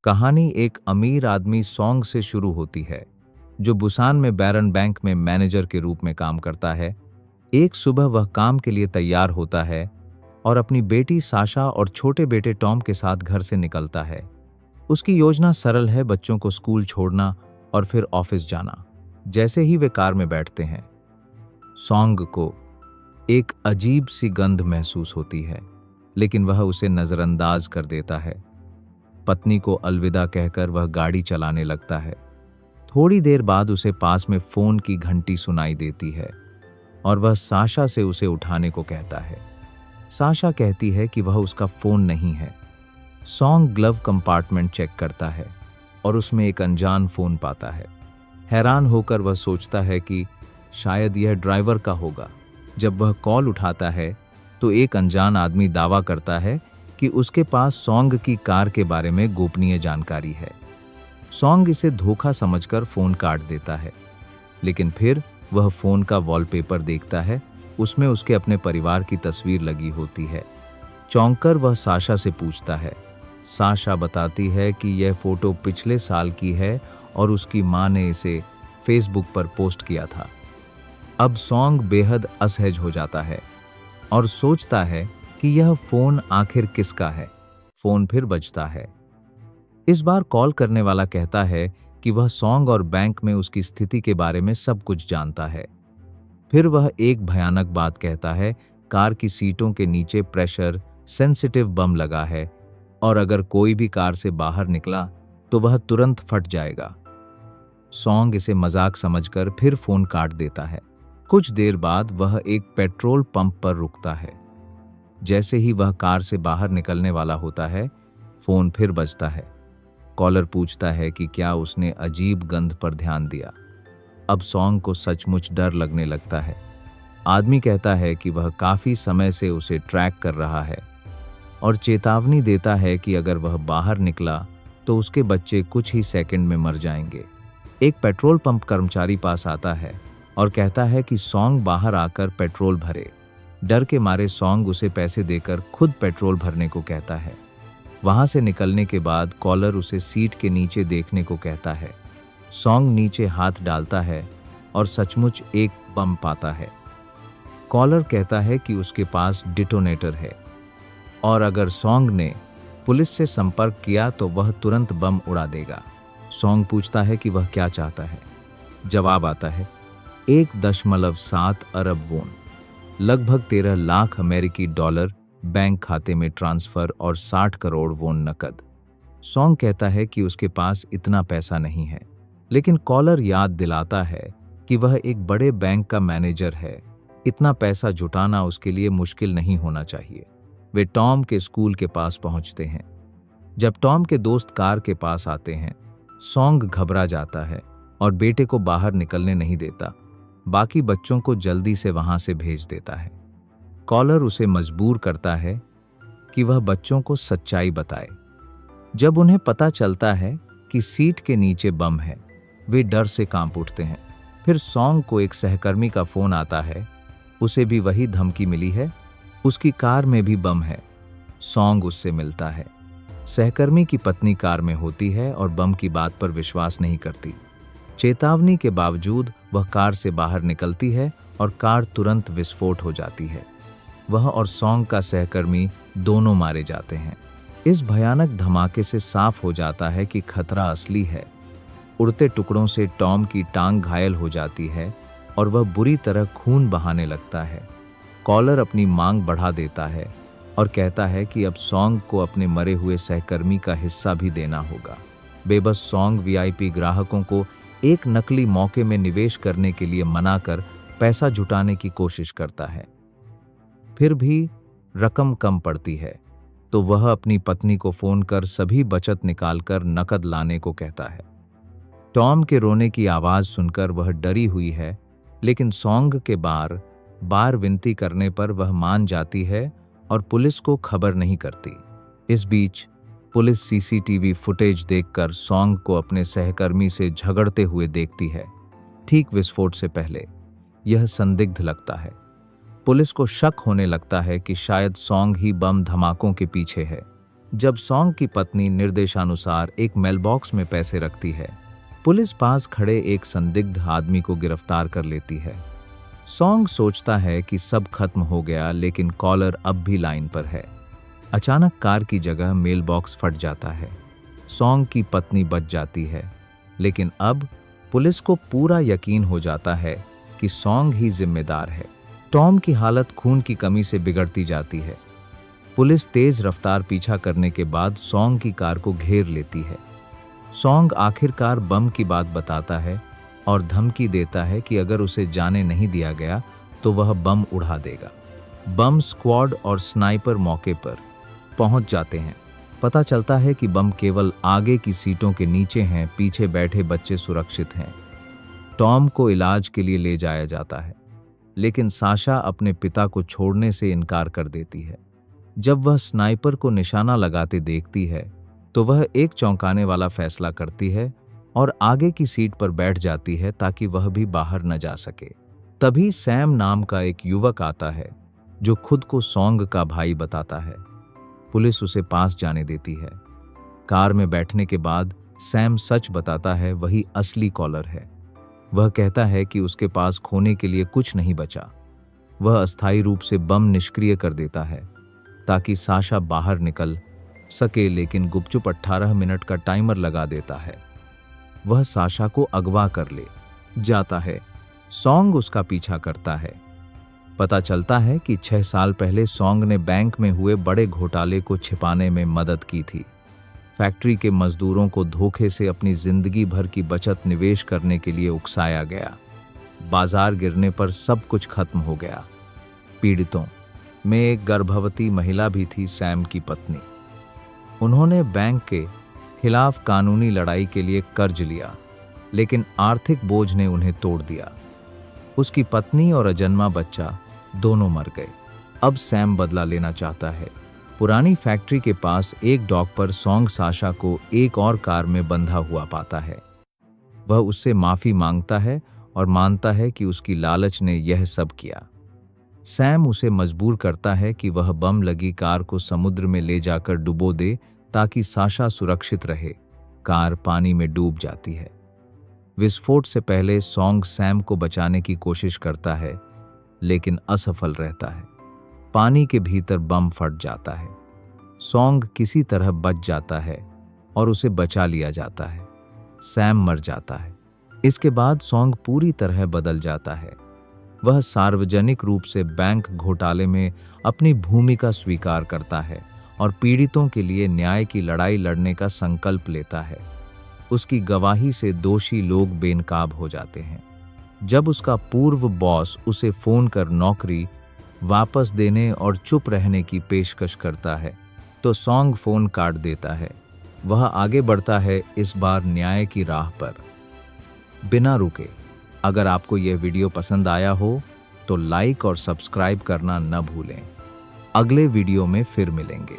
कहानी एक अमीर आदमी सॉन्ग से शुरू होती है, जो बुसान में बैरन बैंक में मैनेजर के रूप में काम करता है। एक सुबह वह काम के लिए तैयार होता है और अपनी बेटी साशा और छोटे बेटे टॉम के साथ घर से निकलता है। उसकी योजना सरल है, बच्चों को स्कूल छोड़ना और फिर ऑफिस जाना। जैसे ही वे कार में बैठते हैं, सॉन्ग को एक अजीब सी गंध महसूस होती है, लेकिन वह उसे नजरअंदाज कर देता है। पत्नी को अलविदा कहकर वह गाड़ी चलाने लगता है। थोड़ी देर बाद उसे पास में फोन की घंटी सुनाई देती है और वह साशा से उसे उठाने को कहता है। साशा कहती है कि वह उसका फोन नहीं है। सॉन्ग ग्लव कंपार्टमेंट चेक करता है और उसमें एक अनजान फोन पाता है। हैरान होकर वह सोचता है कि शायद यह ड्राइवर का होगा। जब वह कॉल उठाता है तो एक अनजान आदमी दावा करता है कि उसके पास सॉन्ग की कार के बारे में गोपनीय जानकारी है। सॉन्ग इसे धोखा समझकर फोन काट देता है, लेकिन फिर वह फोन का वॉलपेपर देखता है। उसमें उसके अपने परिवार की तस्वीर लगी होती है। चौंककर वह साशा से पूछता है। साशा बताती है कि यह फोटो पिछले साल की है और उसकी मां ने इसे फेसबुक पर पोस्ट किया था। अब सॉन्ग बेहद असहज हो जाता है और सोचता है कि यह फोन आखिर किसका है। फोन फिर बजता है। इस बार कॉल करने वाला कहता है कि वह सॉन्ग और बैंक में उसकी स्थिति के बारे में सब कुछ जानता है। फिर वह एक भयानक बात कहता है, कार की सीटों के नीचे प्रेशर सेंसिटिव बम लगा है और अगर कोई भी कार से बाहर निकला तो वह तुरंत फट जाएगा। सॉन्ग इसे मजाक समझकर फिर फोन काट देता है। कुछ देर बाद वह एक पेट्रोल पंप पर रुकता है। जैसे ही वह कार से बाहर निकलने वाला होता है, फोन फिर बजता है। कॉलर पूछता है कि क्या उसने अजीब गंध पर ध्यान दिया। अब सॉन्ग को सचमुच डर लगने लगता है। आदमी कहता है कि वह काफी समय से उसे ट्रैक कर रहा है और चेतावनी देता है कि अगर वह बाहर निकला तो उसके बच्चे कुछ ही सेकंड में मर जाएंगे। एक पेट्रोल पंप कर्मचारी पास आता है और कहता है कि सॉन्ग बाहर आकर पेट्रोल भरे। डर के मारे सॉन्ग उसे पैसे देकर खुद पेट्रोल भरने को कहता है। वहां से निकलने के बाद कॉलर उसे सीट के नीचे देखने को कहता है। सॉन्ग नीचे हाथ डालता है और सचमुच एक बम पाता है। कॉलर कहता है कि उसके पास डिटोनेटर है और अगर सॉन्ग ने पुलिस से संपर्क किया तो वह तुरंत बम उड़ा देगा। सॉन्ग पूछता है कि वह क्या चाहता है। जवाब आता है 1.7 अरब वोन, लगभग 13 लाख अमेरिकी डॉलर बैंक खाते में ट्रांसफर और 60 करोड़ वोन नकद। सॉन्ग कहता है कि उसके पास इतना पैसा नहीं है, लेकिन कॉलर याद दिलाता है कि वह एक बड़े बैंक का मैनेजर है। इतना पैसा जुटाना उसके लिए मुश्किल नहीं होना चाहिए। वे टॉम के स्कूल के पास पहुंचते हैं। जब टॉम के दोस्त कार के पास आते हैं, सॉन्ग घबरा जाता है और बेटे को बाहर निकलने नहीं देता। बाकी बच्चों को जल्दी से वहां से भेज देता है। कॉलर उसे मजबूर करता है कि वह बच्चों को सच्चाई बताए। जब उन्हें पता चलता है कि सीट के नीचे बम है, वे डर से कांप उठते हैं। फिर सॉन्ग को एक सहकर्मी का फोन आता है। उसे भी वही धमकी मिली है। उसकी कार में भी बम है। सॉन्ग उससे मिलता है। सहकर्मी की पत्नी कार में होती है और बम की बात पर विश्वास नहीं करती। चेतावनी के बावजूद वह कार से बाहर निकलती है और कार तुरंत विस्फोट हो जाती है। वह और सॉन्ग का सहकर्मी दोनों मारे जाते हैं। इस भयानक धमाके से साफ हो जाता है कि खतरा असली है। उड़ते टुकड़ों से टॉम की टांग घायल हो जाती है और वह बुरी तरह खून बहाने लगता है। कॉलर अपनी मांग बढ़ा देता है और कहता है कि अब सॉन्ग को अपने मरे हुए सहकर्मी का हिस्सा भी देना होगा। बेबस सॉन्ग वीआईपी ग्राहकों को एक नकली मौके में निवेश करने के लिए मनाकर पैसा जुटाने की कोशिश करता है। फिर भी रकम कम पड़ती है तो वह अपनी पत्नी को फोन कर सभी बचत निकालकर नकद लाने को कहता है। टॉम के रोने की आवाज सुनकर वह डरी हुई है, लेकिन सॉन्ग के बार बार विनती करने पर वह मान जाती है और पुलिस को खबर नहीं करती। इस बीच पुलिस सीसीटीवी फुटेज देखकर सॉन्ग को अपने सहकर्मी से झगड़ते हुए देखती है, ठीक विस्फोट से पहले। यह संदिग्ध लगता है। पुलिस को शक होने लगता है कि शायद सॉन्ग ही बम धमाकों के पीछे है। जब सॉन्ग की पत्नी निर्देशानुसार एक मेलबॉक्स में पैसे रखती है, पुलिस पास खड़े एक संदिग्ध आदमी को गिरफ्तार कर लेती है। सॉन्ग सोचता है कि सब खत्म हो गया, लेकिन कॉलर अब भी लाइन पर है। अचानक कार की जगह मेल बॉक्स फट जाता है। सॉन्ग की पत्नी बच जाती है, लेकिन अब पुलिस को पूरा यकीन हो जाता है कि सॉन्ग ही जिम्मेदार है। टॉम की हालत खून की कमी से बिगड़ती जाती है। पुलिस तेज रफ्तार पीछा करने के बाद सॉन्ग की कार को घेर लेती है। सॉन्ग आखिरकार बम की बात बताता है और धमकी देता है कि अगर उसे जाने नहीं दिया गया तो वह बम उड़ा देगा। बम स्क्वाड और स्नाइपर मौके पर पहुंच जाते हैं। पता चलता है कि बम केवल आगे की सीटों के नीचे हैं, पीछे बैठे बच्चे सुरक्षित हैं। टॉम को इलाज के लिए ले जाया जाता है, लेकिन साशा अपने पिता को छोड़ने से इनकार कर देती है। जब वह स्नाइपर को निशाना लगाते देखती है तो वह एक चौंकाने वाला फैसला करती है और आगे की सीट पर बैठ जाती है ताकि वह भी बाहर न जा सके। तभी सैम नाम का एक युवक आता है जो खुद को सॉन्ग का भाई बताता है। पुलिस उसे पास जाने देती है। कार में बैठने के बाद सैम सच बताता है, वही असली कॉलर है। वह कहता है कि उसके पास खोने के लिए कुछ नहीं बचा। वह अस्थायी रूप से बम निष्क्रिय कर देता है ताकि साशा बाहर निकल सके, लेकिन गुपचुप 18 मिनट का टाइमर लगा देता है। वह साशा को अगवा कर ले जाता है। सॉन्ग उसका पीछा करता है। पता चलता है कि 6 साल पहले सॉन्ग ने बैंक में हुए बड़े घोटाले को छिपाने में मदद की थी। फैक्ट्री के मजदूरों को धोखे से अपनी जिंदगी भर की बचत निवेश करने के लिए उकसाया गया। बाजार गिरने पर सब कुछ खत्म हो गया। पीड़ितों में एक गर्भवती महिला भी थी, सैम की पत्नी। उन्होंने बैंक के खिलाफ कानूनी लड़ाई के लिए कर्ज लिया, लेकिन आर्थिक बोझ ने उन्हें तोड़ दिया। उसकी पत्नी और अजन्मा बच्चा दोनों मर गए। अब सैम बदला लेना चाहता है। पुरानी फैक्ट्री के पास एक डॉक पर सॉन्ग साशा को एक और कार में बंधा हुआ पाता है। वह उससे माफी मांगता है और मानता है कि उसकी लालच ने यह सब किया। सैम उसे मजबूर करता है कि वह बम लगी कार को समुद्र में ले जाकर डुबो दे ताकि साशा सुरक्षित रहे। कार पानी में डूब जाती है। विस्फोट से पहले सॉन्ग सैम को बचाने की कोशिश करता है, लेकिन असफल रहता है। पानी के भीतर बम फट जाता है। सॉन्ग किसी तरह बच जाता है और उसे बचा लिया जाता है। सैम मर जाता है। इसके बाद सॉन्ग पूरी तरह बदल जाता है। वह सार्वजनिक रूप से बैंक घोटाले में अपनी भूमिका स्वीकार करता है और पीड़ितों के लिए न्याय की लड़ाई लड़ने का संकल्प लेता है। उसकी गवाही से दोषी लोग बेनकाब हो जाते हैं। जब उसका पूर्व बॉस उसे फोन कर नौकरी वापस देने और चुप रहने की पेशकश करता है तो सॉन्ग फोन काट देता है। वह आगे बढ़ता है, इस बार न्याय की राह पर बिना रुके। अगर आपको यह वीडियो पसंद आया हो तो लाइक और सब्सक्राइब करना न भूलें। अगले वीडियो में फिर मिलेंगे।